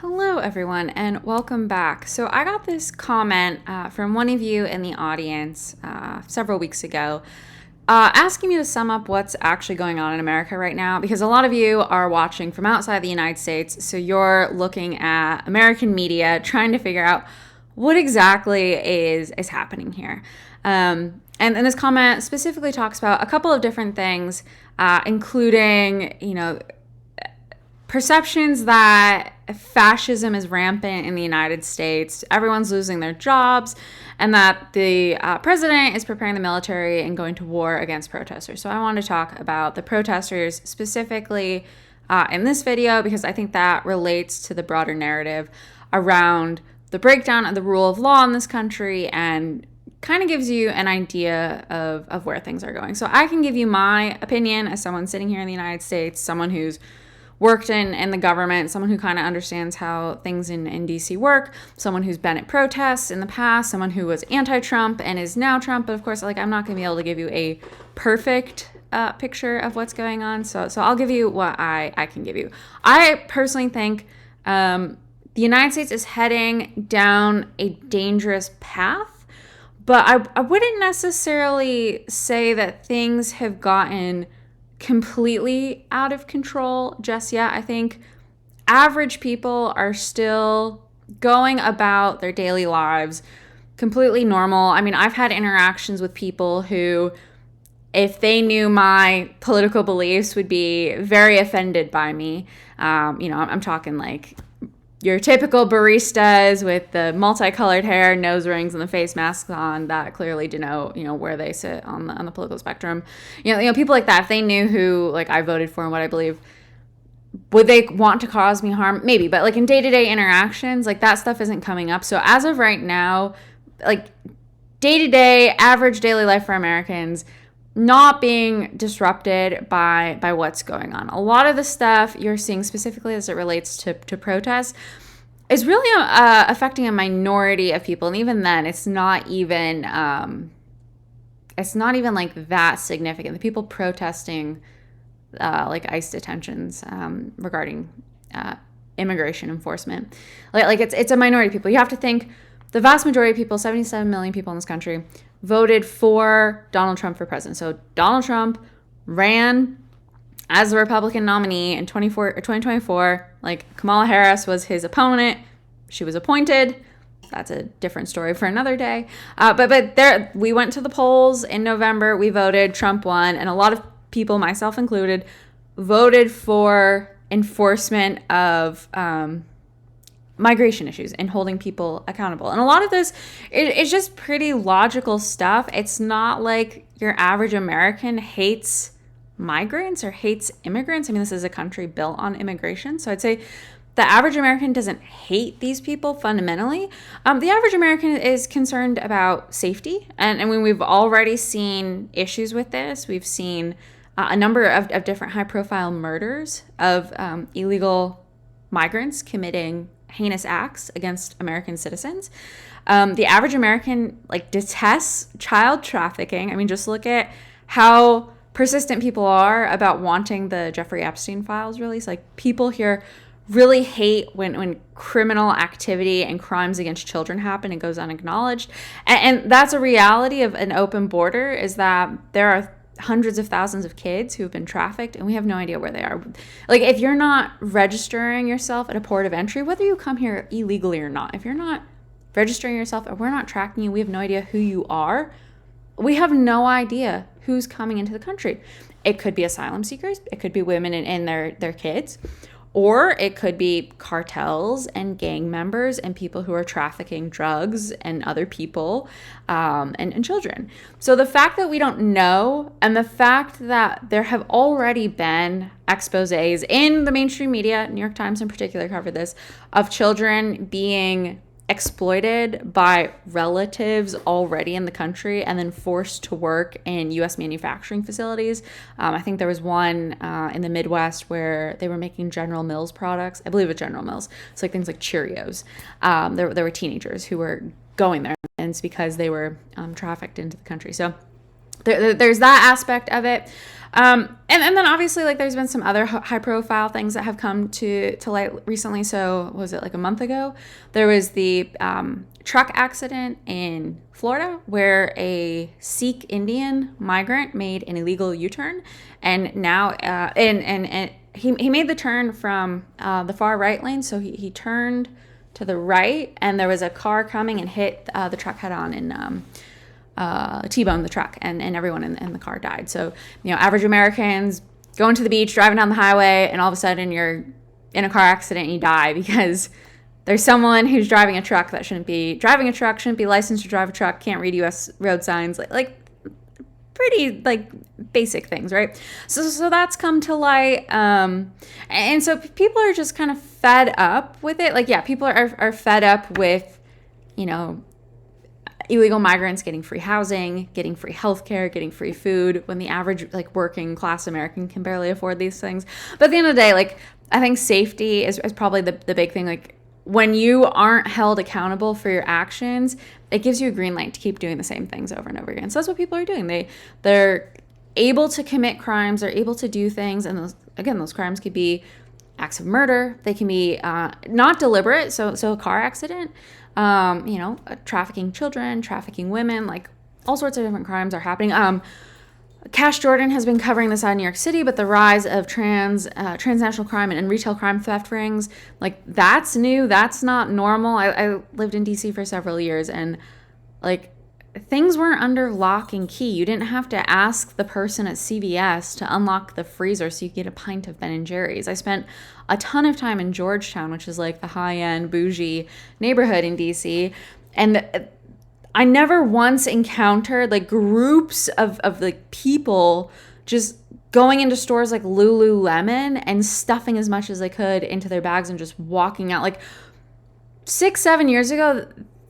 Hello, everyone, and welcome back. So, I got this comment from one of you in the audience several weeks ago asking me to sum up what's actually going on in America right now, because a lot of you are watching from outside the United States. So, you're looking at American media, trying to figure out what exactly is happening here. And this comment specifically talks about a couple of different things, including, perceptions that fascism is rampant in the United States, everyone's losing their jobs, and that the president is preparing the military and going to war against protesters. So I want to talk about the protesters specifically in this video, because I think that relates to the broader narrative around the breakdown of the rule of law in this country and kind of gives you an idea of where things are going. So I can give you my opinion as someone sitting here in the United States, someone who's worked in the government, someone who kind of understands how things in DC work, someone who's been at protests in the past, someone who was anti-Trump and is now Trump. But of course, I'm not going to be able to give you a perfect picture of what's going on. So I'll give you what I can give you. I personally think the United States is heading down a dangerous path, but I wouldn't necessarily say that things have gotten completely out of control just yet. I think average people are still going about their daily lives completely normal. I mean, I've had interactions with people who, if they knew my political beliefs, would be very offended by me. I'm talking like your typical baristas with the multicolored hair, nose rings, and the face masks on that clearly denote, where they sit on the political spectrum. People like that, if they knew who I voted for and what I believe, would they want to cause me harm? Maybe, but in day-to-day interactions, that stuff isn't coming up. So as of right now, day-to-day, average daily life for Americans, not being disrupted by what's going on. A lot of the stuff you're seeing specifically as it relates to protests is really affecting a minority of people, and even then, it's not even that significant. The people protesting, ICE detentions regarding immigration enforcement, it's a minority of people. You have to think the vast majority of people, 77 million people in this country, voted for Donald Trump for president. So Donald Trump ran as the Republican nominee in 2024. Kamala Harris was his opponent. She was appointed. That's a different story for another day. But there, we went to the polls in November. We voted. Trump won. And a lot of people, myself included, voted for enforcement of migration issues and holding people accountable. And a lot of this is just pretty logical stuff. It's not like your average American hates migrants or hates immigrants. I mean, this is a country built on immigration. So I'd say the average American doesn't hate these people fundamentally. The average American is concerned about safety. And when we've already seen issues with this, we've seen a number of different high-profile murders of illegal migrants committing heinous acts against American citizens. The average American detests child trafficking. I mean, just look at how persistent people are about wanting the Jeffrey Epstein files released. People here really hate when criminal activity and crimes against children happen and goes unacknowledged. And that's a reality of an open border, is that there are hundreds of thousands of kids who have been trafficked, and we have no idea where they are. If you're not registering yourself at a port of entry, whether you come here illegally or not, if you're not registering yourself and we're not tracking you, we have no idea who you are. We have no idea who's coming into the country. It could be asylum seekers. It could be women and their kids. Or it could be cartels and gang members and people who are trafficking drugs and other people and children. So the fact that we don't know, and the fact that there have already been exposés in the mainstream media, New York Times in particular covered this, of children being exploited by relatives already in the country and then forced to work in U.S. manufacturing facilities. I think there was one in the Midwest where they were making General Mills products. I believe it's General Mills. So things like Cheerios. There were teenagers who were going there, and it's because they were trafficked into the country. So there's that aspect of it. And then obviously, like, there's been some other high profile things that have come to light recently. So was it like a month ago? There was the truck accident in Florida where a Sikh Indian migrant made an illegal U-turn, and now and he made the turn from the far right lane. So he turned to the right, and there was a car coming and hit the truck head on and T-boned the truck, and everyone in the car died. So, average Americans going to the beach, driving down the highway, and all of a sudden you're in a car accident and you die because there's someone who's driving a truck that shouldn't be driving a truck, shouldn't be licensed to drive a truck, can't read U.S. road signs, like pretty like basic things, right? So that's come to light, and so people are just kind of fed up with it. Like, yeah, people are fed up with, illegal migrants getting free housing, getting free healthcare, getting free food, when the average like working class American can barely afford these things. But at the end of the day, like, I think safety is probably the big thing. Like, when you aren't held accountable for your actions, it gives you a green light to keep doing the same things over and over again. So that's what people are doing. They're able to commit crimes, they're able to do things, and those crimes could be acts of murder. They can be not deliberate, so a car accident, trafficking children, trafficking women, like all sorts of different crimes are happening. Cash Jordan has been covering this out in New York City, but the rise of transnational crime and retail crime theft rings, like, that's new. That's not normal. I lived in DC for several years, and like, things weren't under lock and key. You didn't have to ask the person at CVS to unlock the freezer so you could get a pint of Ben & Jerry's. I spent a ton of time in Georgetown, which is like the high-end bougie neighborhood in DC, and I never once encountered like groups of like people just going into stores like Lululemon and stuffing as much as they could into their bags and just walking out. Like 6-7 years ago,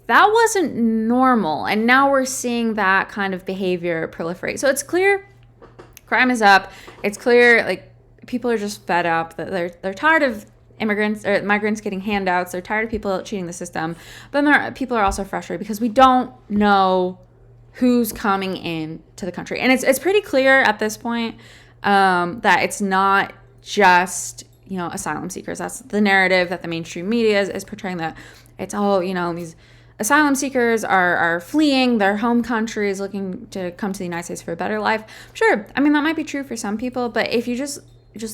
that wasn't normal. And now we're seeing that kind of behavior proliferate. So it's clear crime is up. It's clear like people are just fed up, that they're tired of immigrants or migrants getting handouts. They're tired of people cheating the system. But people are also frustrated because we don't know who's coming in to the country. And it's pretty clear at this point that it's not just, asylum seekers. That's the narrative that the mainstream media is portraying, that it's all, these asylum seekers are fleeing their home countries, looking to come to the United States for a better life. Sure, I mean, that might be true for some people, but if you just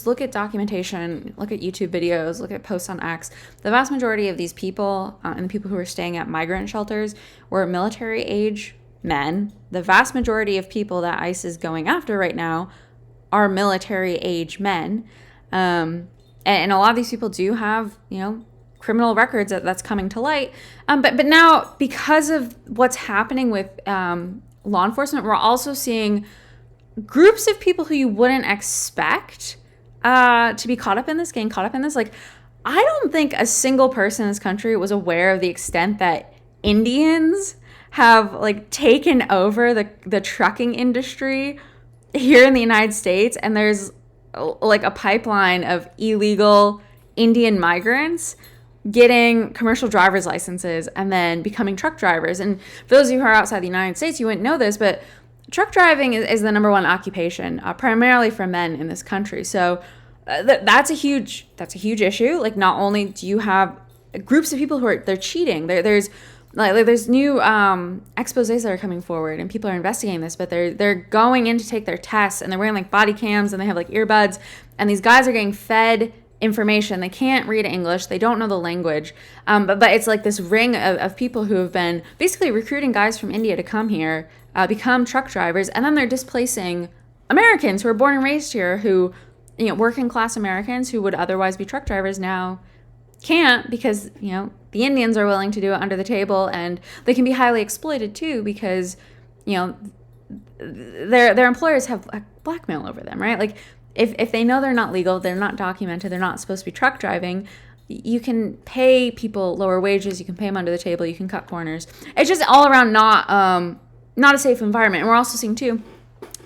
look at documentation, look at YouTube videos, look at posts on X, the vast majority of these people and the people who are staying at migrant shelters were military age men. The vast majority of people that ICE is going after right now are military age men. And a lot of these people do have, criminal records that's coming to light. But now, because of what's happening with law enforcement, we're also seeing groups of people who you wouldn't expect to be caught up in this, getting caught up in this. Like, I don't think a single person in this country was aware of the extent that Indians have like taken over the trucking industry here in the United States, and there's like a pipeline of illegal Indian migrants getting commercial driver's licenses and then becoming truck drivers. And for those of you who are outside the United States, you wouldn't know this, but truck driving is the number one occupation, primarily for men in this country. So that's a huge issue. Like, not only do you have groups of people they're cheating, there's new exposés that are coming forward, and people are investigating this, but they're going in to take their tests, and they're wearing like body cams, and they have like earbuds, and these guys are getting fed information. They can't read English, they don't know the language, but it's like this ring of people who have been basically recruiting guys from India to come here, become truck drivers, and then they're displacing Americans who are born and raised here, who, working class Americans who would otherwise be truck drivers now can't, because the Indians are willing to do it under the table, and they can be highly exploited too, because their employers have blackmail over them, right? Like, if they know they're not legal, they're not documented, they're not supposed to be truck driving, you can pay people lower wages, you can pay them under the table, you can cut corners. It's just all around not a safe environment. And we're also seeing too,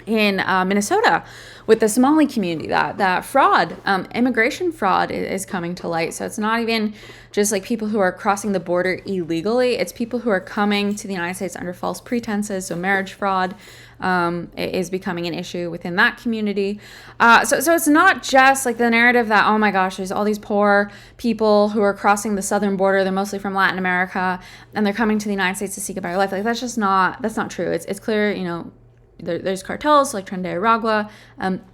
in Minnesota with the Somali community, that fraud, immigration fraud is coming to light. So it's not even just like people who are crossing the border illegally. It's people who are coming to the United States under false pretenses. So marriage fraud is becoming an issue within that community. So it's not just like the narrative that, oh my gosh, there's all these poor people who are crossing the southern border. They're mostly from Latin America and they're coming to the United States to seek a better life. Like that's not true. It's clear, there's cartels like Tren de Aragua,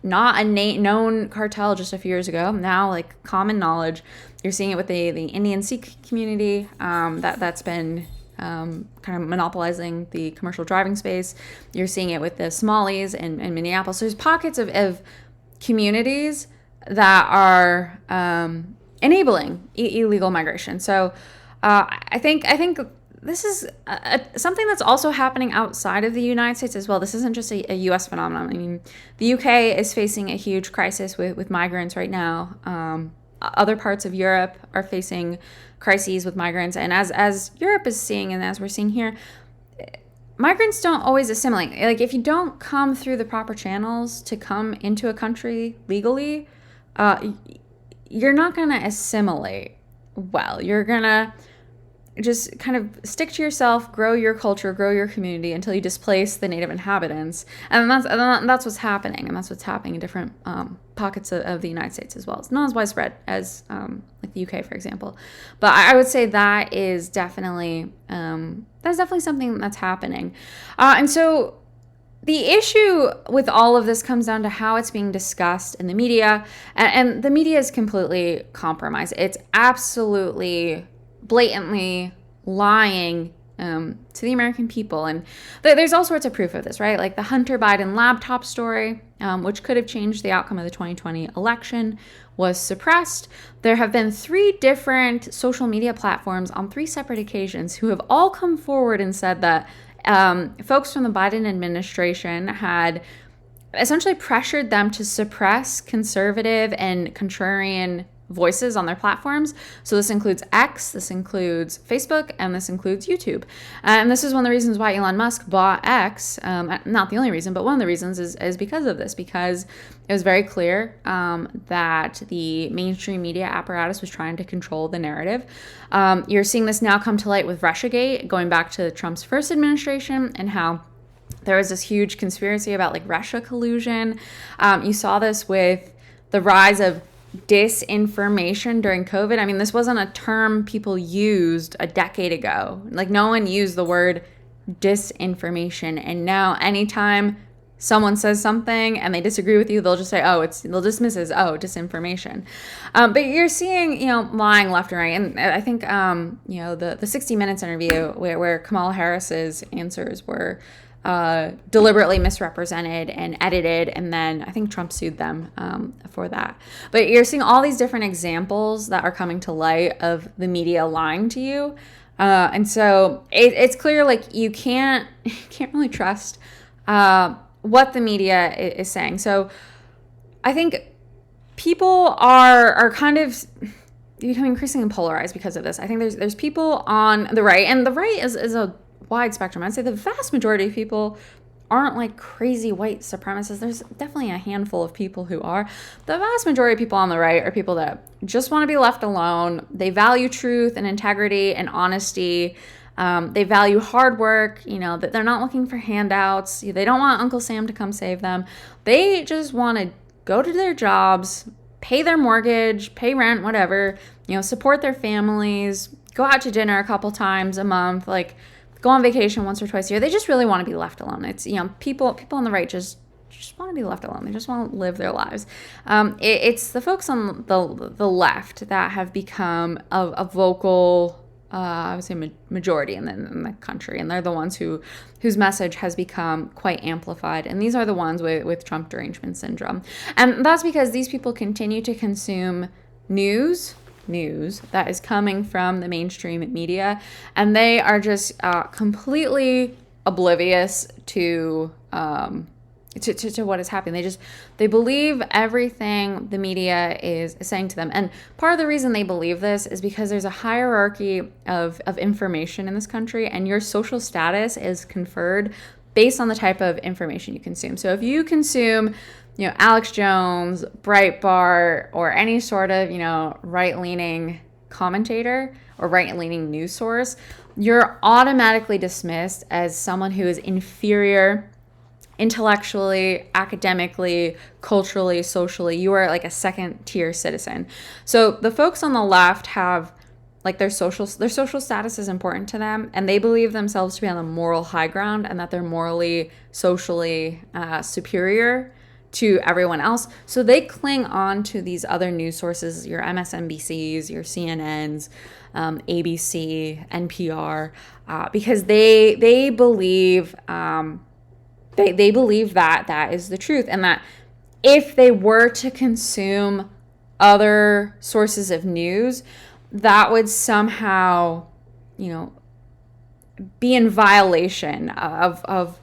not a known cartel just a few years ago. Now, like common knowledge, you're seeing it with the Indian Sikh community that's been kind of monopolizing the commercial driving space. You're seeing it with the Somalis in Minneapolis. There's pockets of communities that are enabling illegal migration. So I think this is something that's also happening outside of the United States as well. This isn't just a U.S. phenomenon. I mean, the UK is facing a huge crisis with migrants right now. Other parts of Europe are facing crises with migrants. And as Europe is seeing, and as we're seeing here, migrants don't always assimilate. Like, if you don't come through the proper channels to come into a country legally, you're not going to assimilate well. You're going to just kind of stick to yourself, grow your culture, grow your community until you displace the native inhabitants. And that's what's happening. And that's what's happening in different pockets of the United States as well. It's not as widespread as like the UK, for example. But I would say that is definitely, something that's happening. And so the issue with all of this comes down to how it's being discussed in the media. And the media is completely compromised. It's absolutely blatantly lying to the American people. And there's all sorts of proof of this, right? Like the Hunter Biden laptop story, which could have changed the outcome of the 2020 election, was suppressed. There have been 3 different social media platforms on 3 separate occasions who have all come forward and said that folks from the Biden administration had essentially pressured them to suppress conservative and contrarian voices on their platforms. So this includes X, this includes Facebook, and this includes YouTube. And this is one of the reasons why Elon Musk bought X. Not the only reason, but one of the reasons is because of this, because it was very clear that the mainstream media apparatus was trying to control the narrative. You're seeing this now come to light with Russiagate, going back to Trump's first administration, and how there was this huge conspiracy about like Russia collusion. You saw this with the rise of disinformation during COVID. I mean, this wasn't a term people used a decade ago. Like, no one used the word disinformation. And now anytime someone says something and they disagree with you, they'll just say, they'll dismiss it as, disinformation. But you're seeing, lying left and right. And I think, the 60 Minutes interview where Kamala Harris's answers were deliberately misrepresented and edited, and then I think Trump sued them for that. But you're seeing all these different examples that are coming to light of the media lying to you, and so it's clear like you can't really trust what the media is saying. So I think people are kind of becoming increasingly polarized because of this. I think there's people on the right, and the right is a wide spectrum. I'd say the vast majority of people aren't like crazy white supremacists. There's definitely a handful of people who are. The vast majority of people on the right are people that just want to be left alone. They value truth and integrity and honesty. They value hard work, that they're not looking for handouts. They don't want Uncle Sam to come save them. They just want to go to their jobs, pay their mortgage, pay rent, whatever, support their families, go out to dinner a couple times a month, like go on vacation once or twice a year. They just really want to be left alone. It's, people on the right just want to be left alone. They just want to live their lives. It's the folks on the left that have become a vocal, I would say, majority in the country. And they're the ones whose message has become quite amplified. And these are the ones with Trump derangement syndrome. And that's because these people continue to consume news that is coming from the mainstream media, and they are just completely oblivious to what is happening. They believe everything the media is saying to them. And part of the reason they believe this is because there's a hierarchy of information in this country, and your social status is conferred based on the type of information you consume. So if you consume, Alex Jones, Breitbart, or any sort of, right-leaning commentator or right-leaning news source, you're automatically dismissed as someone who is inferior intellectually, academically, culturally, socially. You are like a second-tier citizen. So the folks on the left have like their social status is important to them, and they believe themselves to be on the moral high ground and that they're morally, socially superior to everyone else. So they cling on to these other news sources, your MSNBCs, your CNNs, ABC, NPR, because they believe they believe that is the truth, and that if they were to consume other sources of news, that would somehow, be in violation of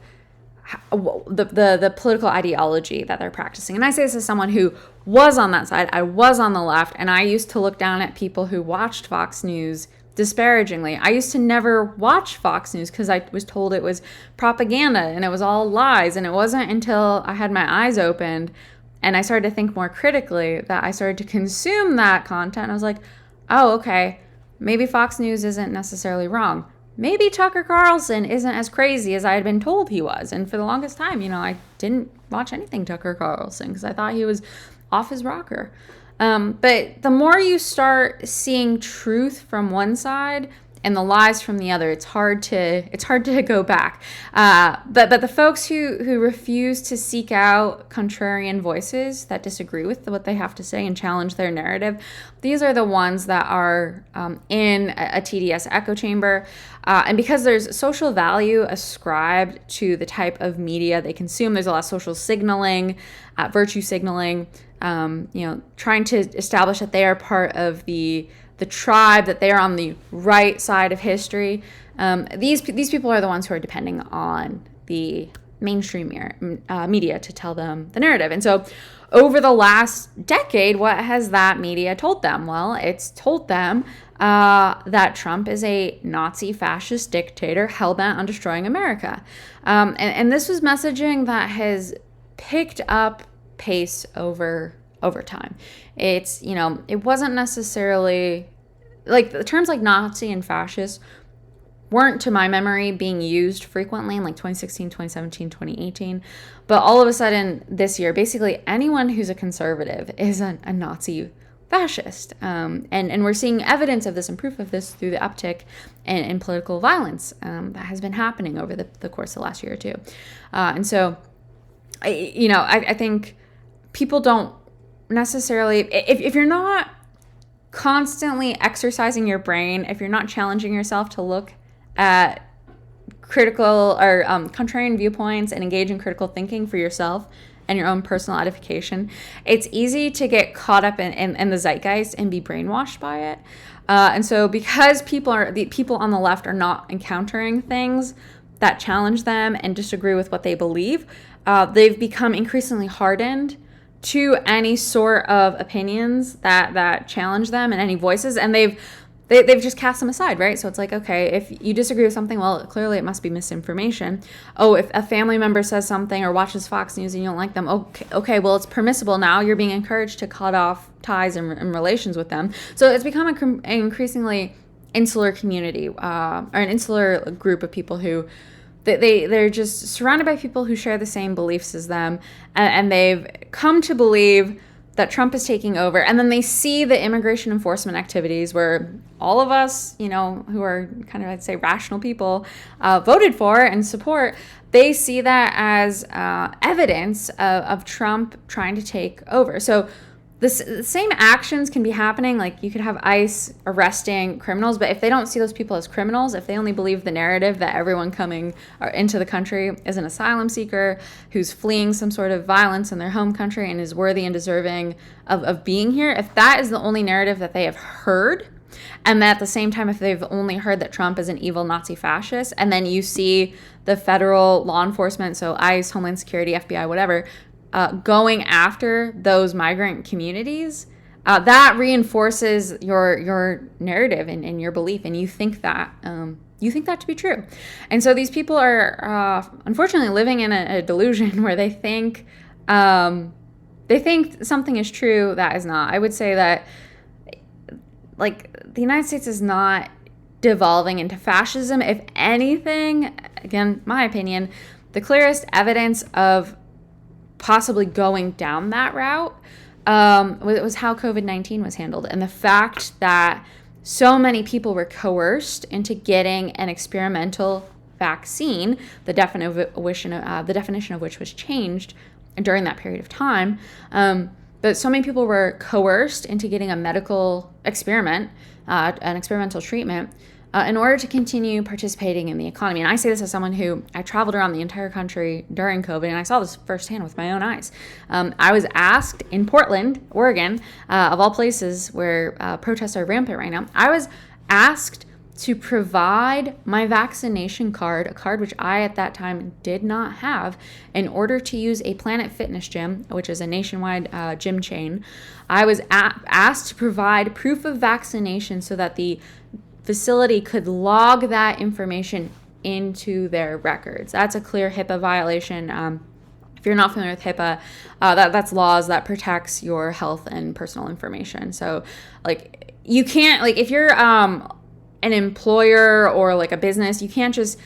the political ideology that they're practicing. And I say this as someone who was on that side. I was on the left, and I used to look down at people who watched Fox News disparagingly. I used to never watch Fox News because I was told it was propaganda and it was all lies. And it wasn't until I had my eyes opened and I started to think more critically that I started to consume that content. I was like, oh, okay, maybe Fox News isn't necessarily wrong. Maybe Tucker Carlson isn't as crazy as I had been told he was. And for the longest time, I didn't watch anything Tucker Carlson because I thought he was off his rocker. But the more you start seeing truth from one side and the lies from the other, it's hard to go back. But the folks who refuse to seek out contrarian voices that disagree with what they have to say and challenge their narrative, these are the ones that are in a TDS echo chamber. And because there's social value ascribed to the type of media they consume, there's a lot of social signaling, virtue signaling, trying to establish that they are part of the tribe, that they are on the right side of history. These people are the ones who are depending on the mainstream media to tell them the narrative. And so over the last decade, what has that media told them? Well, it's told them that Trump is a Nazi fascist dictator hell-bent on destroying America. And this was messaging that has picked up pace over time. It's, it wasn't necessarily like the terms like Nazi and fascist weren't, to my memory, being used frequently in like 2016, 2017, 2018. But all of a sudden this year, basically anyone who's a conservative is a Nazi fascist. And we're seeing evidence of this and proof of this through the uptick in political violence that has been happening over the course of the last year or two. And so, I think people don't necessarily, if you're not constantly exercising your brain, if you're not challenging yourself to look at critical or contrarian viewpoints and engage in critical thinking for yourself and your own personal edification, it's easy to get caught up in the zeitgeist and be brainwashed by it. And so because people on the left are not encountering things that challenge them and disagree with what they believe, they've become increasingly hardened to any sort of opinions that challenge them and any voices, and they've just cast them aside, right? So it's like, okay, if you disagree with something, well, clearly it must be misinformation. Oh, if a family member says something or watches Fox News and you don't like them, okay, well, it's permissible now. You're being encouraged to cut off ties and relations with them. So it's become an increasingly insular community, or an insular group of people who they're just surrounded by people who share the same beliefs as them, and they've come to believe that Trump is taking over. And then they see the immigration enforcement activities where all of us, who are kind of, I'd say, rational people, voted for and support. They see that as evidence of Trump trying to take over. So the same actions can be happening. Like you could have ICE arresting criminals, but if they don't see those people as criminals, if they only believe the narrative that everyone coming into the country is an asylum seeker who's fleeing some sort of violence in their home country and is worthy and deserving of being here, if that is the only narrative that they have heard, and that at the same time, if they've only heard that Trump is an evil Nazi fascist, and then you see the federal law enforcement, so ICE, Homeland Security, FBI, whatever, going after those migrant communities, that reinforces your narrative and your belief, and you think that to be true. And so these people are unfortunately living in a delusion where they think something is true that is not. I would say that, like, the United States is not devolving into fascism. If anything, again, my opinion, the clearest evidence of possibly going down that route was how COVID-19 was handled, and the fact that so many people were coerced into getting an experimental vaccine, the definition of which was changed during that period of time. But so many people were coerced into getting a medical experiment, an experimental treatment, in order to continue participating in the economy. And I say this as someone who, I traveled around the entire country during COVID, and I saw this firsthand with my own eyes. I was asked in Portland, Oregon, of all places where protests are rampant right now, I was asked to provide my vaccination card, a card which I at that time did not have, in order to use a Planet Fitness gym, which is a nationwide gym chain. I was asked to provide proof of vaccination so that the facility could log that information into their records. That's a clear HIPAA violation. If you're not familiar with HIPAA, that's laws that protects your health and personal information. So, like, you can't, like, if you're an employer or like a business, you can't just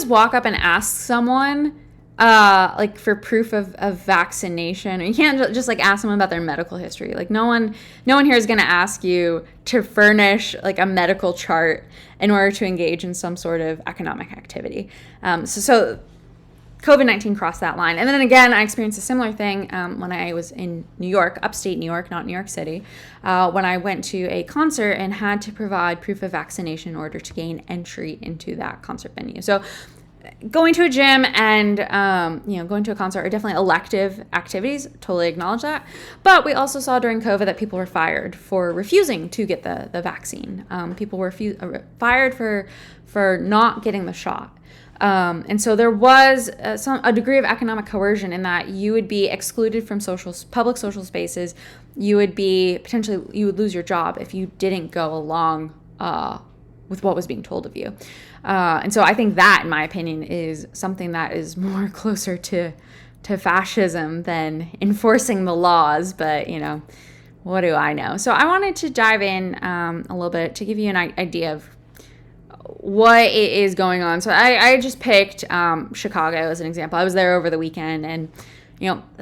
walk up and ask someone like for proof of vaccination. You can't just like ask someone about their medical history. Like no one here is going to ask you to furnish like a medical chart in order to engage in some sort of economic activity. So COVID-19 crossed that line. And then again, I experienced a similar thing when I was in New York, upstate New York, not New York City, when I went to a concert and had to provide proof of vaccination in order to gain entry into that concert venue. So going to a gym and going to a concert are definitely elective activities. Totally acknowledge that. But we also saw during COVID that people were fired for refusing to get the vaccine. People were fired for not getting the shot. And so there was a degree of economic coercion in that you would be excluded from public social spaces. You would lose your job if you didn't go along with what was being told of you. And so I think that, in my opinion, is something that is more closer to fascism than enforcing the laws. But, what do I know? So I wanted to dive in a little bit to give you an idea of what is going on. So I just picked Chicago as an example. I was there over the weekend, and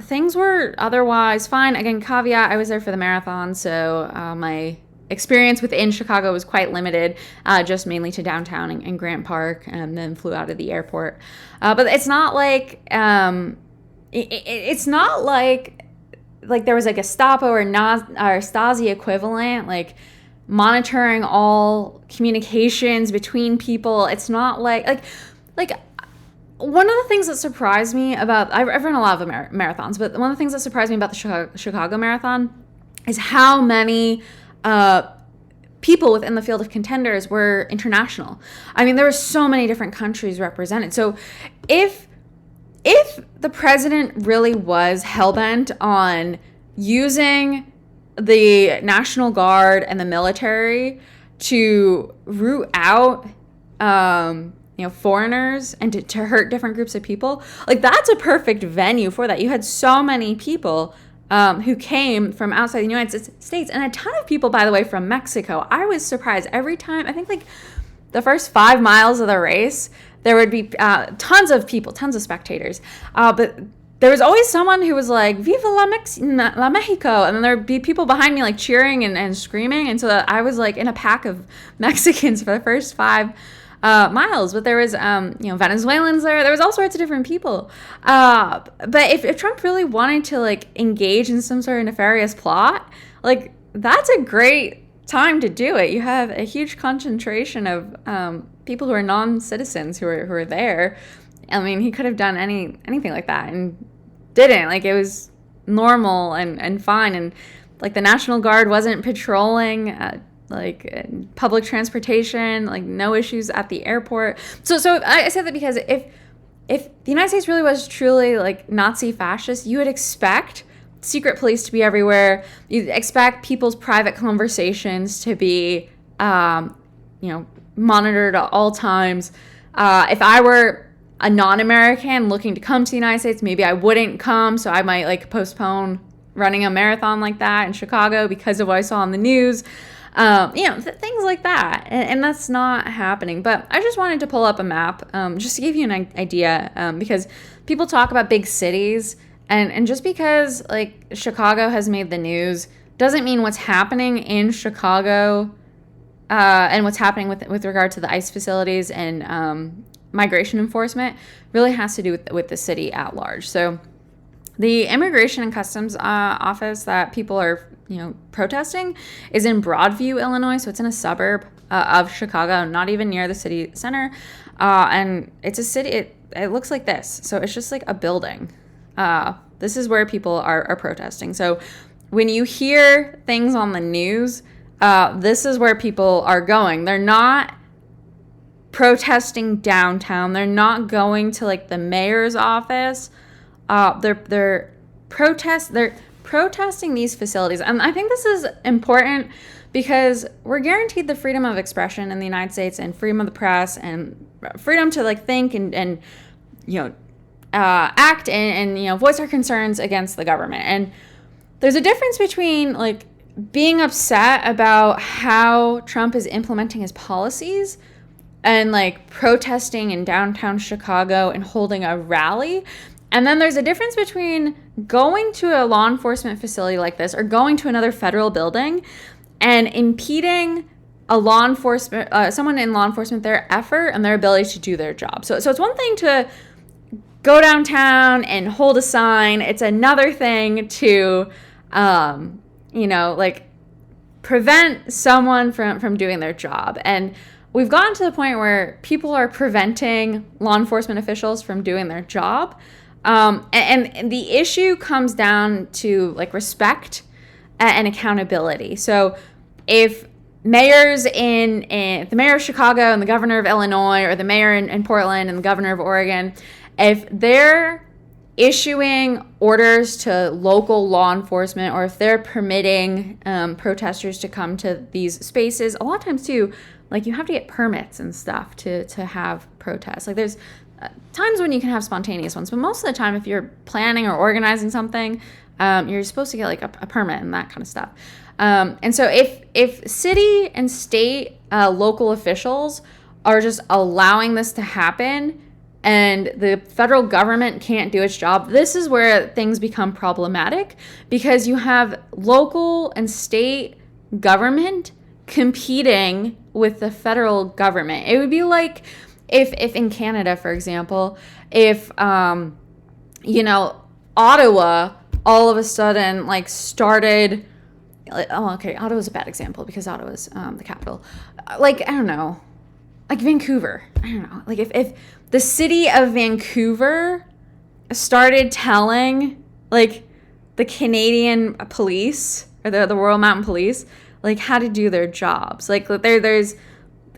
things were otherwise fine. Again, caveat, I was there for the marathon, so my experience within Chicago was quite limited, just mainly to downtown and Grant Park, and then flew out of the airport. But it's not like it's not like there was a Gestapo or Stasi equivalent, like monitoring all communications between people. It's not like one of the things that surprised me about, I've run a lot of marathons, but one of the things that surprised me about the Chicago Marathon is how many people within the field of contenders were international. I mean, there were so many different countries represented. So if the president really was hell-bent on using the National Guard and the military to root out foreigners and to hurt different groups of people, like, that's a perfect venue for that. You had so many people who came from outside the United States, and a ton of people, by the way, from Mexico. I was surprised every time. I think like the first 5 miles of the race, there would be tons of people, tons of spectators, but there was always someone who was like, "Viva la Mexico," and then there'd be people behind me like cheering and screaming, and so I was like in a pack of Mexicans for the first 5 miles. But there was Venezuelans there. There was all sorts of different people. But if Trump really wanted to like engage in some sort of nefarious plot, like, that's a great time to do it. You have a huge concentration of people who are non-citizens who are there. I mean, he could have done anything like that and didn't. Like, it was normal and fine, and like the National Guard wasn't patrolling public transportation, like no issues at the airport. So I said that because if the United States really was truly like Nazi fascist, you would expect secret police to be everywhere. You expect people's private conversations to be, monitored at all times. If I were a non-American looking to come to the United States, maybe I wouldn't come. So I might like postpone running a marathon like that in Chicago because of what I saw on the news. Things like that. And that's not happening. But I just wanted to pull up a map just to give you an idea, because people talk about big cities. And just because, like, Chicago has made the news doesn't mean what's happening in Chicago and what's happening with regard to the ICE facilities and migration enforcement really has to do with the city at large. So the Immigration and Customs office that people are, protesting is in Broadview, Illinois. So it's in a suburb of Chicago, not even near the city center. And it's a city, it looks like this. So it's just like a building. This is where people are protesting. So when you hear things on the news, this is where people are going. They're not protesting downtown. They're not going to like the mayor's office. They're protesting these facilities. And I think this is important because we're guaranteed the freedom of expression in the United States and freedom of the press and freedom to like think and act and voice our concerns against the government. And there's a difference between like being upset about how Trump is implementing his policies and like protesting in downtown Chicago and holding a rally. And then there's a difference between going to a law enforcement facility like this or going to another federal building and impeding a law enforcement, someone in law enforcement, their effort and their ability to do their job. So it's one thing to go downtown and hold a sign. It's another thing to, prevent someone from doing their job. And we've gotten to the point where people are preventing law enforcement officials from doing their job. And the issue comes down to like respect and accountability. So if mayors the mayor of Chicago and the governor of Illinois, or the mayor in Portland and the governor of Oregon, if they're issuing orders to local law enforcement, or if they're permitting protesters to come to these spaces, a lot of times too, like you have to get permits and stuff to have protests. Like there's times when you can have spontaneous ones, but most of the time if you're planning or organizing something, you're supposed to get like a permit and that kind of stuff. And so if city and state local officials are just allowing this to happen and the federal government can't do its job, this is where things become problematic, because you have local and state government competing with the federal government. It would be like if in Canada, for example, if Ottawa all of a sudden like started, Ottawa's a bad example because Ottawa's the capital. Like, I don't know, like Vancouver. I don't know. Like if the city of Vancouver started telling like the Canadian police or the Royal Mountain Police like how to do their jobs. Like there's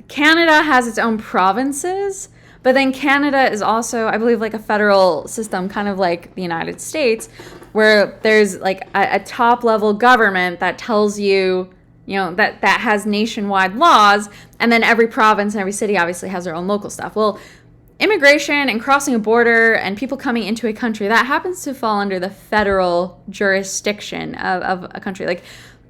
Canada has its own provinces, but then Canada is also, I believe, like a federal system, kind of like the United States, where there's like a top level government that tells you, that has nationwide laws, and then every province and every city obviously has their own local stuff. Well, immigration and crossing a border and people coming into a country, that happens to fall under the federal jurisdiction of a country. Like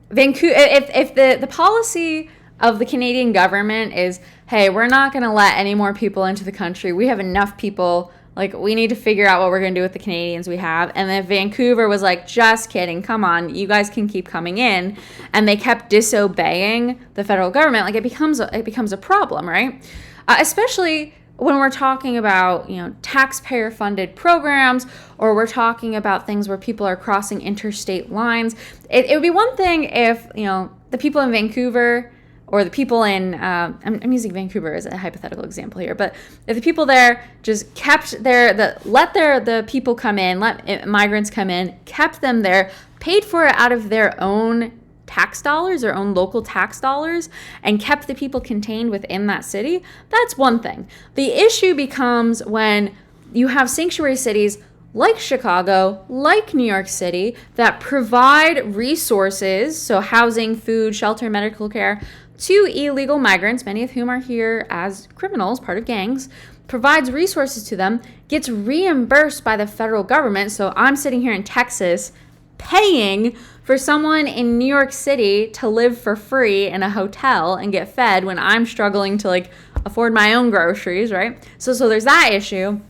Vancouver, if the policy of the Canadian government is, hey, we're not going to let any more people into the country. We have enough people. Like, we need to figure out what we're going to do with the Canadians we have. And then Vancouver was like, just kidding. Come on. You guys can keep coming in. And they kept disobeying the federal government. Like, it becomes a problem, right? Especially when we're talking about, taxpayer-funded programs, or we're talking about things where people are crossing interstate lines. It would be one thing if, the people in Vancouver, or the people in, I'm using Vancouver as a hypothetical example here, but if the people there just kept the people come in, let migrants come in, kept them there, paid for it out of their own tax dollars, their own local tax dollars, and kept the people contained within that city, that's one thing. The issue becomes when you have sanctuary cities like Chicago, like New York City, that provide resources, so housing, food, shelter, medical care, to illegal migrants, many of whom are here as criminals, part of gangs, provides resources to them, gets reimbursed by the federal government. So I'm sitting here in Texas paying for someone in New York City to live for free in a hotel and get fed when I'm struggling to like afford my own groceries, right? So there's that issue.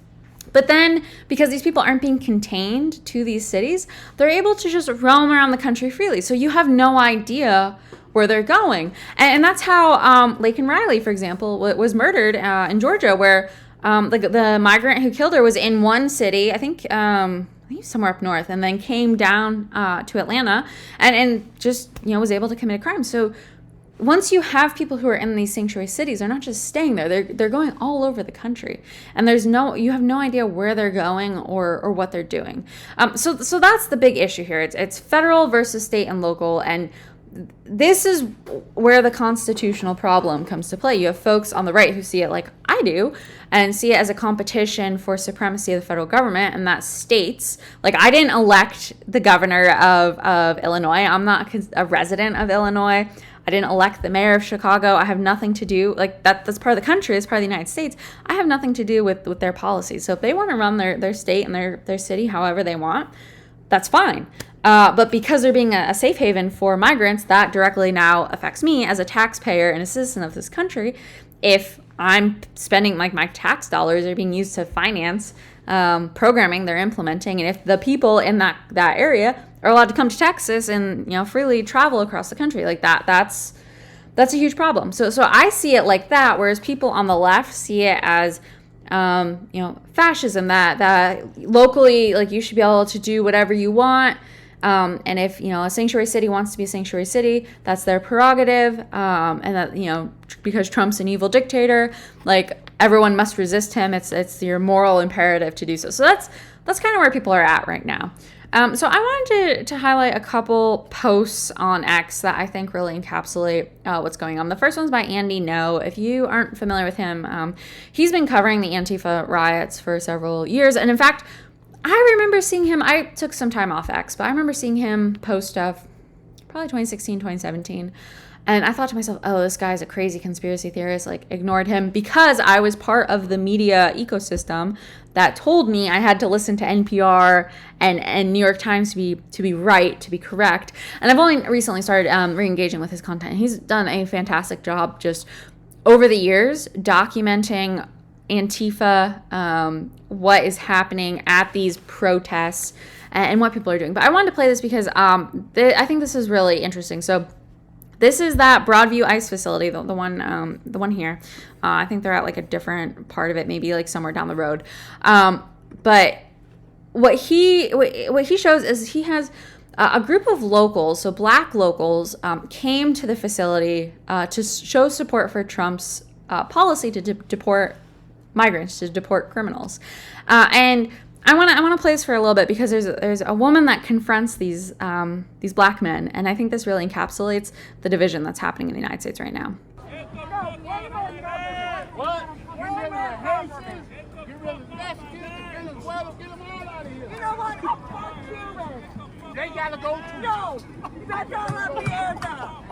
But then, because these people aren't being contained to these cities, they're able to just roam around the country freely. So you have no idea where they're going. And that's how Laken Riley, for example, was murdered in Georgia, where the migrant who killed her was in one city, I think somewhere up north, and then came down to Atlanta and just, was able to commit a crime. So once you have people who are in these sanctuary cities, they're not just staying there, they're going all over the country, and you have no idea where they're going or what they're doing. So that's the big issue here. It's federal versus state and local, and this is where the constitutional problem comes to play. You have folks on the right who see it like I do and see it as a competition for supremacy of the federal government, and that states, like, I didn't elect the governor of Illinois. I'm not a resident of Illinois. I didn't elect the mayor of Chicago. I have nothing to do, like, that's part of the country, it's part of the United States. I have nothing to do with their policies. So if they want to run their state and their city however they want, that's fine. But because they're being a safe haven for migrants, that directly now affects me as a taxpayer and a citizen of this country. If I'm spending, like, my tax dollars are being used to finance programming they're implementing, and if the people in that area are allowed to come to Texas and freely travel across the country, like that's a huge problem. So I see it like that, whereas people on the left see it as fascism, that locally, like, you should be able to do whatever you want. And if, a sanctuary city wants to be a sanctuary city, that's their prerogative. And that, because Trump's an evil dictator, like, everyone must resist him. It's your moral imperative to do so. So that's kind of where people are at right now. So I wanted to highlight a couple posts on X that I think really encapsulate what's going on. The first one's by Andy No. If you aren't familiar with him, he's been covering the Antifa riots for several years. And in fact, I remember seeing him, I took some time off X, but I remember seeing him post stuff probably 2016, 2017. And I thought to myself, oh, this guy's a crazy conspiracy theorist, like, ignored him because I was part of the media ecosystem that told me I had to listen to NPR and New York Times to be right, to be correct. And I've only recently started re-engaging with his content. He's done a fantastic job just over the years documenting Antifa, what is happening at these protests, and what people are doing. But I wanted to play this because I think this is really interesting. So this is that Broadview ICE facility, the one here. I think they're at, like, a different part of it, maybe, like, somewhere down the road. But what he shows is he has a group of locals, so black locals, came to the facility to show support for Trump's policy to deport migrants, to deport criminals. And I want to play this for a little bit because there's a woman that confronts these black men, and I think this really encapsulates the division that's happening in the United States right now. What? You really Haitians? You really Mexicans? Venezuela? Get them all out of here. You know what? Cubans. They gotta go too. No, that's all over the air now.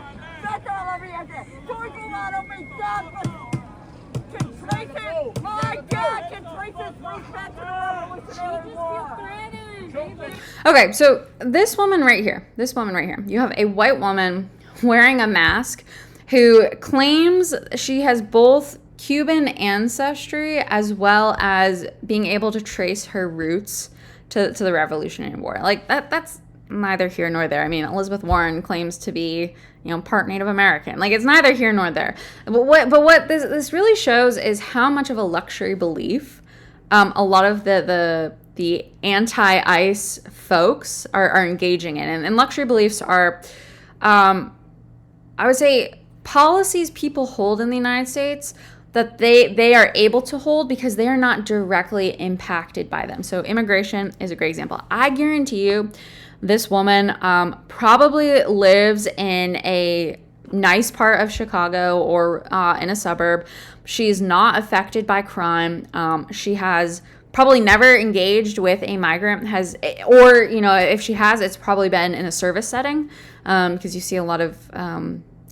That's all over the air. Talking about only God. Can traces, my God, can traces reach back to the Revolutionary War? Okay, so this woman right here, you have a white woman wearing a mask who claims she has both Cuban ancestry as well as being able to trace her roots to the Revolutionary War. Like, that's neither here nor there. I mean, Elizabeth Warren claims to be, part Native American. Like, it's neither here nor there. But what this really shows is how much of a luxury belief a lot of the anti-ICE folks are engaging in. And luxury beliefs are, I would say, policies people hold in the United States that they are able to hold because they are not directly impacted by them. So immigration is a great example. I guarantee you this woman probably lives in a nice part of Chicago or in a suburb. She's not affected by crime. She has probably never engaged with a migrant has, or, you know, if she has, it's probably been in a service setting, because you see a lot of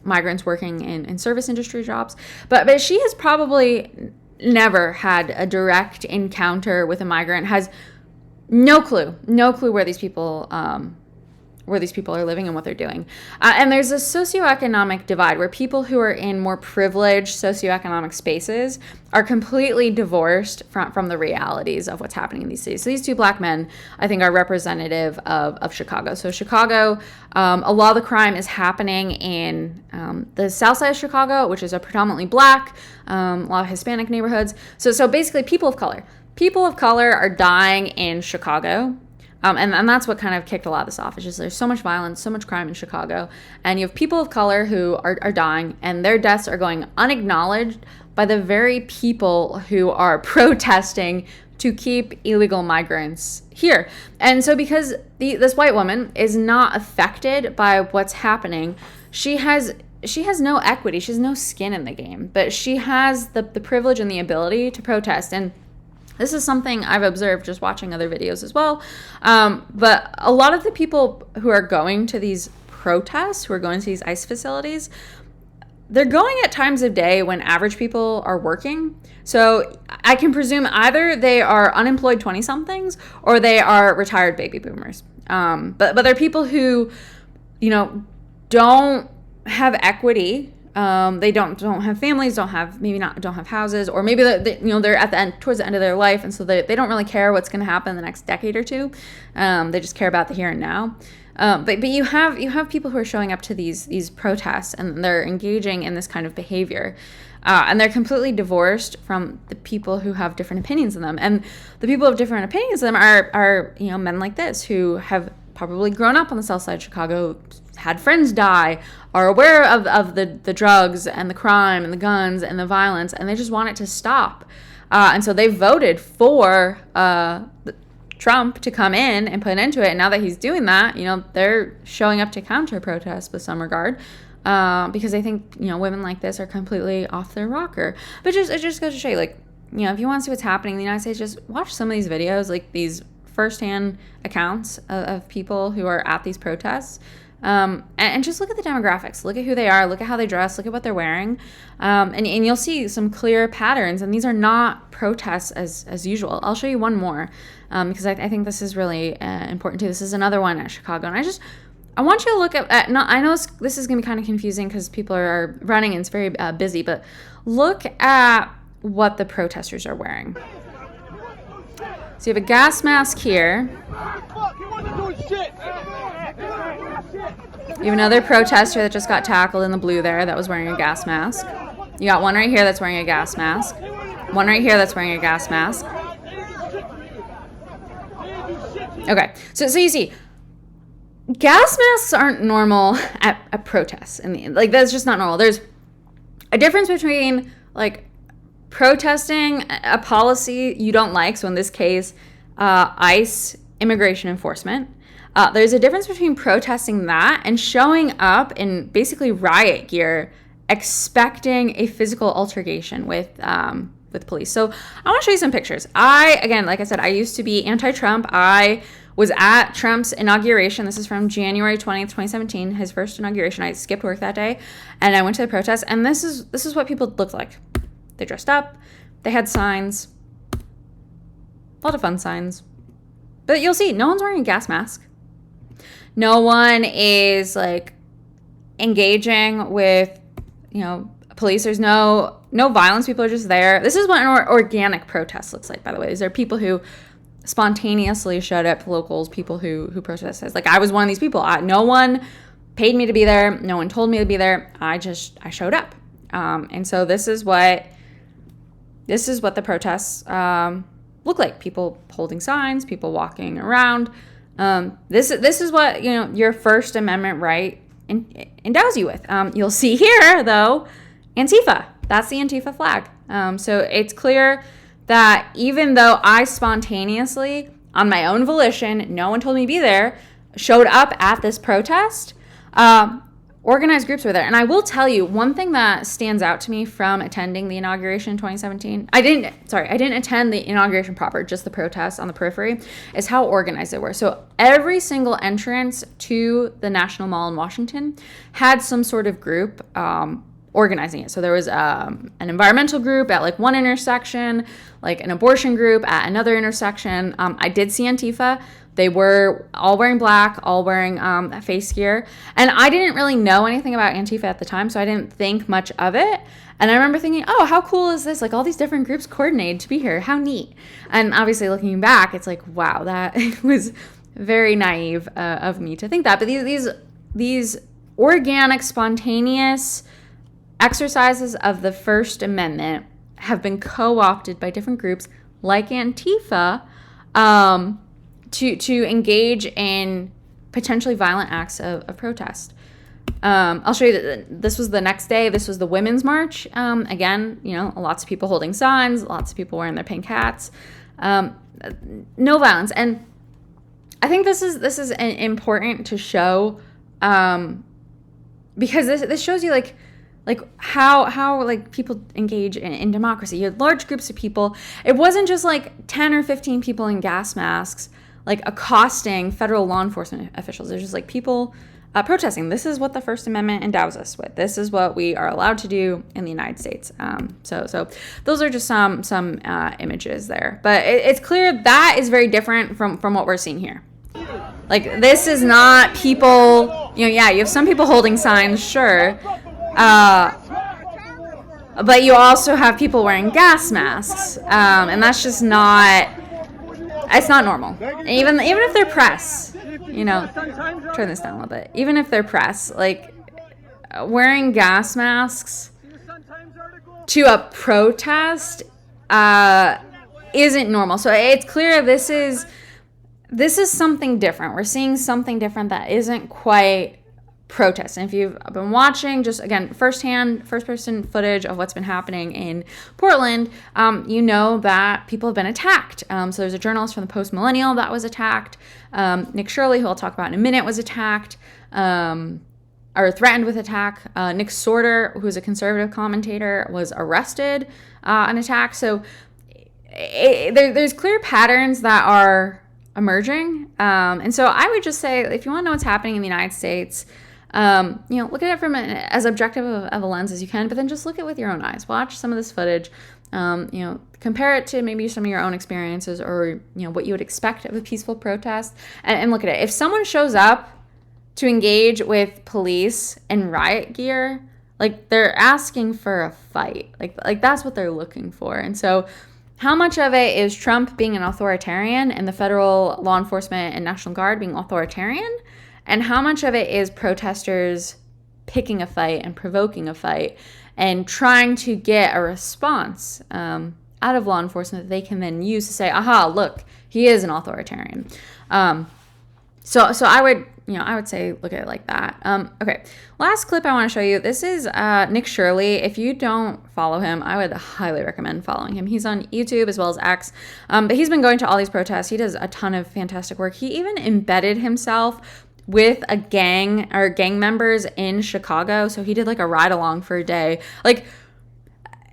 migrants working in service industry jobs. But she has probably never had a direct encounter with a migrant, has no clue where these people are living and what they're doing. And there's a socioeconomic divide where people who are in more privileged socioeconomic spaces are completely divorced from the realities of what's happening in these cities. So these two black men, I think, are representative of Chicago. So Chicago, a lot of the crime is happening in the south side of Chicago, which is a predominantly black, a lot of Hispanic neighborhoods. So basically people of color. People of color are dying in Chicago. And that's what kind of kicked a lot of this off. It's just there's so much violence, so much crime in Chicago. And you have people of color who are dying, and their deaths are going unacknowledged by the very people who are protesting to keep illegal migrants here. And so because this white woman is not affected by what's happening, she has no equity. She has no skin in the game. But she has the privilege and the ability to protest. And this is something I've observed just watching other videos as well. But a lot of the people who are going to these protests, who are going to these ICE facilities, they're going at times of day when average people are working. So I can presume either they are unemployed 20-somethings or they are retired baby boomers. But they're people who, you know, don't have equity. They don't have families, don't have houses, or maybe they're at towards the end of their life, and so they don't really care what's going to happen in the next decade or two. They just care about the here and now. But you have people who are showing up to these protests, and they're engaging in this kind of behavior, and they're completely divorced from the people who have different opinions than them. And the people who have different opinions than them are men like this, who have probably grown up on the south side of Chicago, had friends die, are aware of the drugs and the crime and the guns and the violence, and they just want it to stop. And so they voted for Trump to come in and put an end to it. And now that he's doing that, they're showing up to counter protest with some regard, because they think, women like this are completely off their rocker. But it just goes to show you, if you want to see what's happening in the United States, just watch some of these videos, like these firsthand accounts of people who are at these protests. And just look at the demographics, look at who they are, look at how they dress, look at what they're wearing, and you'll see some clear patterns. And these are not protests as usual. I'll show you one more, because I think this is really important too. This is another one at Chicago, and I want you to look at no, I know this is going to be kind of confusing because people are running and it's very busy, but look at what the protesters are wearing. So you have a gas mask here. You have another protester that just got tackled in the blue there that was wearing a gas mask. You got one right here that's wearing a gas mask. One right here that's wearing a gas mask. Okay, so you see, gas masks aren't normal at protests. That's just not normal. There's a difference between, protesting a policy you don't like, so in this case, ICE immigration enforcement. There's a difference between protesting that and showing up in basically riot gear, expecting a physical altercation with police. So I want to show you some pictures. Like I said, I used to be anti-Trump. I was at Trump's inauguration. This is from January 20th, 2017, his first inauguration. I skipped work that day, and I went to the protest, and this is what people looked like. They dressed up. They had signs. A lot of fun signs. But you'll see, no one's wearing a gas mask. No one is, engaging with, police. There's no violence. People are just there. This is what an organic protest looks like, by the way. These are people who spontaneously showed up, locals, people who protested. I was one of these people. No one paid me to be there. No one told me to be there. I showed up. And so this is what the protests look like. People holding signs, people walking around. This is what your First Amendment right endows you with. You'll see here, though, Antifa. That's the Antifa flag. So it's clear that even though I spontaneously, on my own volition, no one told me to be there, showed up at this protest, organized groups were there. And I will tell you, one thing that stands out to me from attending the inauguration in 2017, I didn't attend the inauguration proper, just the protests on the periphery, is how organized they were. So every single entrance to the National Mall in Washington had some sort of group organizing it. So there was an environmental group at like one intersection, like an abortion group at another intersection. I did see Antifa. They were all wearing black, all wearing face gear. And I didn't really know anything about Antifa at the time, so I didn't think much of it. And I remember thinking, oh, how cool is this? Like all these different groups coordinated to be here. How neat. And obviously looking back, it's like, wow, that was very naive of me to think that. But these organic, spontaneous exercises of the First Amendment have been co-opted by different groups like Antifa to engage in potentially violent acts of protest. I'll show you that this was the next day. This was the Women's March. Again, lots of people holding signs, lots of people wearing their pink hats. No violence. And I think this is important to show because this shows you like how like people engage in democracy. You had large groups of people. It wasn't just like 10 or 15 people in gas masks like accosting federal law enforcement officials. There's just like people protesting. This is what the First Amendment endows us with. This is what we are allowed to do in the United States. So those are just some images there. But it's clear that is very different from what we're seeing here. Like this is not people, you have some people holding signs, sure. But you also have people wearing gas masks. And that's just it's not normal. Even if they're press, turn this down a little bit. Even if they're press, like wearing gas masks to a protest isn't normal. So it's clear this is something different. We're seeing something different that isn't quite protest. And if you've been watching, just again, first-person footage of what's been happening in Portland, you know that people have been attacked. So there's a journalist from the Post Millennial that was attacked. Nick Shirley, who I'll talk about in a minute, was attacked or threatened with attack. Nick Sorter, who's a conservative commentator, was arrested and attacked. So there's clear patterns that are emerging. And so I would just say, if you want to know what's happening in the United States, look at it from as objective of a lens as you can, but then just look at it with your own eyes. Watch some of this footage, compare it to maybe some of your own experiences or, what you would expect of a peaceful protest and look at it. If someone shows up to engage with police in riot gear, like they're asking for a fight, like that's what they're looking for. And so how much of it is Trump being an authoritarian and the federal law enforcement and National Guard being authoritarian? And how much of it is protesters picking a fight and provoking a fight and trying to get a response out of law enforcement that they can then use to say, aha, look, he is an authoritarian. So I would say look at it like that. Okay, last clip I want to show you. This is Nick Shirley. If you don't follow him, I would highly recommend following him. He's on YouTube as well as X, but he's been going to all these protests. He does a ton of fantastic work. He even embedded himself with a gang members in Chicago. So he did like a ride along for a day. Like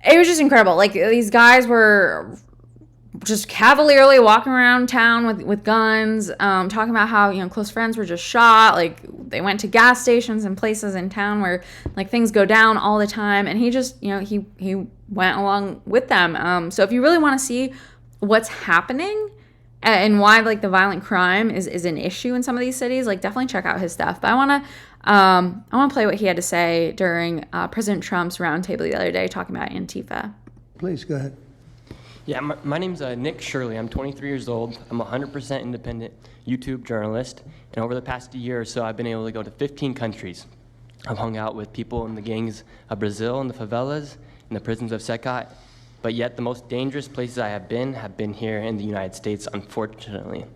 it was just incredible. Like these guys were just cavalierly walking around town with guns, talking about how, close friends were just shot. Like they went to gas stations and places in town where like things go down all the time. And he just, he went along with them. So if you really want to see what's happening and why like the violent crime is an issue in some of these cities, like definitely check out his stuff. But I want to play what he had to say during President Trump's roundtable the other day talking about Antifa. Please go ahead. Yeah, my name's Nick Shirley. I'm 23 years old. I'm a 100% independent YouTube journalist. And over the past year or so, I've been able to go to 15 countries. I've hung out with people in the gangs of Brazil, in the favelas, in the prisons of Secot. But yet the most dangerous places I have been here in the United States, unfortunately.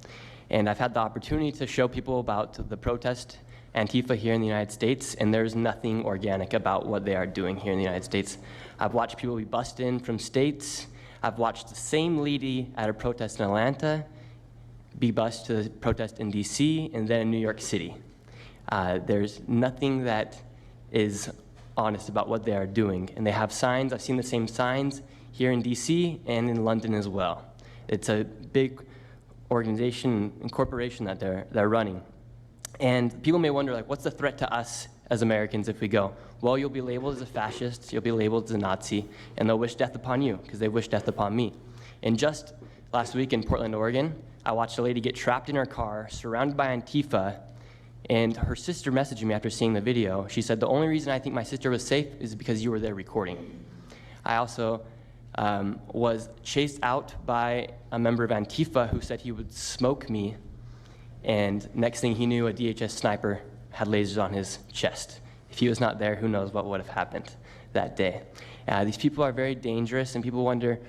And I've had the opportunity to show people about the protest Antifa here in the United States, and there's nothing organic about what they are doing here in the United States. I've watched people be bussed in from states. I've watched the same lady at a protest in Atlanta be bused to the protest in DC and then in New York City. There's nothing that is honest about what they are doing. And they have signs. I've seen the same signs here in DC and in London as well. It's a big organization and corporation that they're running. And people may wonder, like, what's the threat to us as Americans if we go? Well, you'll be labeled as a fascist, you'll be labeled as a Nazi, and they'll wish death upon you because they wish death upon me. And just last week in Portland, Oregon, I watched a lady get trapped in her car, surrounded by Antifa, and her sister messaged me after seeing the video. She said, the only reason I think my sister was safe is because you were there recording. I also was chased out by a member of Antifa who said he would smoke me, and next thing he knew, a DHS sniper had lasers on his chest. If he was not there, who knows what would have happened that day. These people are very dangerous, and people wonder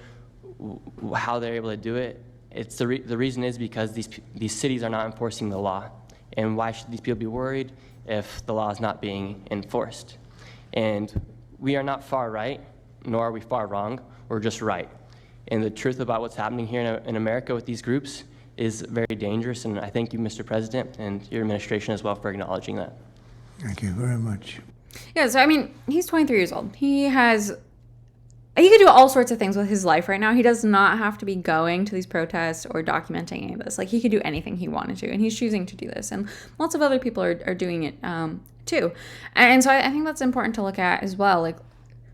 how they're able to do it. The reason is because these cities are not enforcing the law. And why should these people be worried if the law is not being enforced? And we are not far right, nor are we far wrong. We're just right. And the truth about what's happening here in America with these groups is very dangerous. And I thank you, Mr. President, and your administration as well for acknowledging that. Thank you very much. Yeah, so I mean, he's 23 years old. He could do all sorts of things with his life right now. He does not have to be going to these protests or documenting any of this. Like, he could do anything he wanted to, and he's choosing to do this. And lots of other people are doing it too. And so I think that's important to look at as well. Like,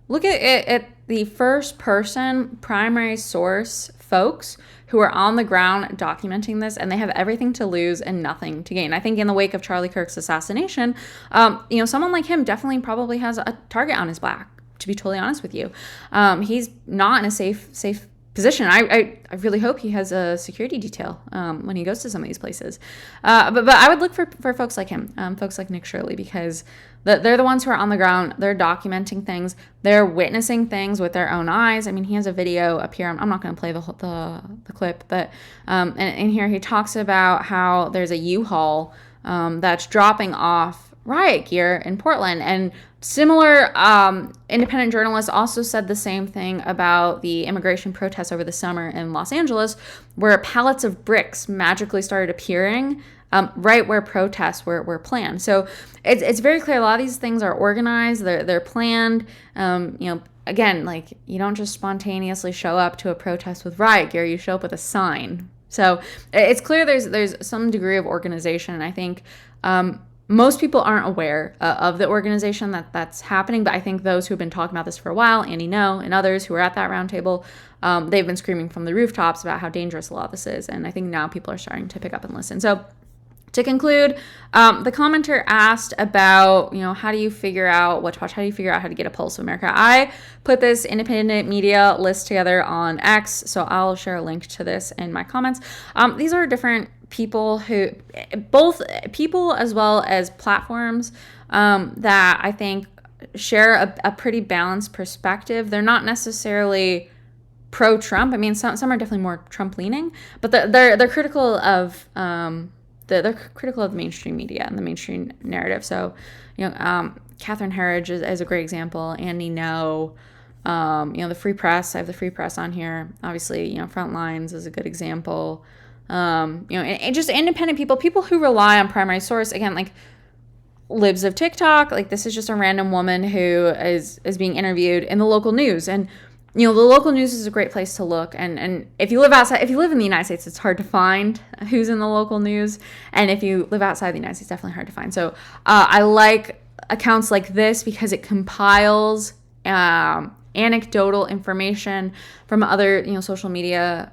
look at the first person primary source folks who are on the ground documenting this, and they have everything to lose and nothing to gain. I think in the wake of Charlie Kirk's assassination, someone like him definitely probably has a target on his back, to be totally honest with you. He's not in a safe position. I really hope he has a security detail when he goes to some of these places. But I would look for folks like him, folks like Nick Shirley, because they're the ones who are on the ground. They're documenting things. They're witnessing things with their own eyes. I mean, he has a video up here. I'm not going to play the clip, but and in here he talks about how there's a U-Haul that's dropping off riot gear in Portland. And similar independent journalists also said the same thing about the immigration protests over the summer in Los Angeles, where pallets of bricks magically started appearing right where protests were planned. So it's very clear a lot of these things are organized, they're planned. Again, like, you don't just spontaneously show up to a protest with riot gear, you show up with a sign. So it's clear there's some degree of organization, and I think most people aren't aware of the organization that's happening, but I think those who have been talking about this for a while, Andy No and others who were at that roundtable, they've been screaming from the rooftops about how dangerous a lot of this is, and I think now people are starting to pick up and listen. So to conclude, the commenter asked about, how do you figure out what to watch? How do you figure out how to get a pulse of America? I put this independent media list together on X, so I'll share a link to this in my comments. These are different people both people as well as platforms that I think share a pretty balanced perspective. They're not necessarily pro-Trump. I mean, some are definitely more Trump-leaning, but they're critical of they're critical of the mainstream media and the mainstream narrative. So, Catherine Herridge is a great example. Andy No, the Free Press. I have the Free Press on here. Obviously, Frontlines is a good example. And just independent people who rely on primary source. Again, like Libs of TikTok. Like, this is just a random woman who is being interviewed in the local news, and the local news is a great place to look. And if you live in the United States, it's hard to find who's in the local news. And if you live outside the United States, it's definitely hard to find. So I like accounts like this because it compiles anecdotal information from other, social media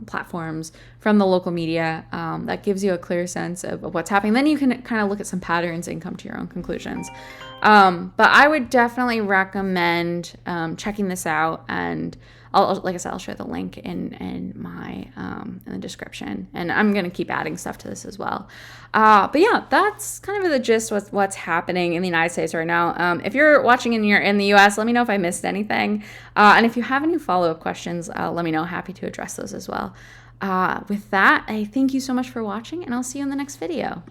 platforms, from the local media, that gives you a clear sense of what's happening. Then you can kind of look at some patterns and come to your own conclusions. But I would definitely recommend checking this out, and like I said, I'll share the link in my in the description, and I'm gonna keep adding stuff to this as well. But yeah, that's kind of the gist with what's happening in the United States right now. If you're watching and you're in the U.S., let me know if I missed anything, and if you have any follow-up questions, let me know. Happy to address those as well. With that, I thank you so much for watching, and I'll see you in the next video.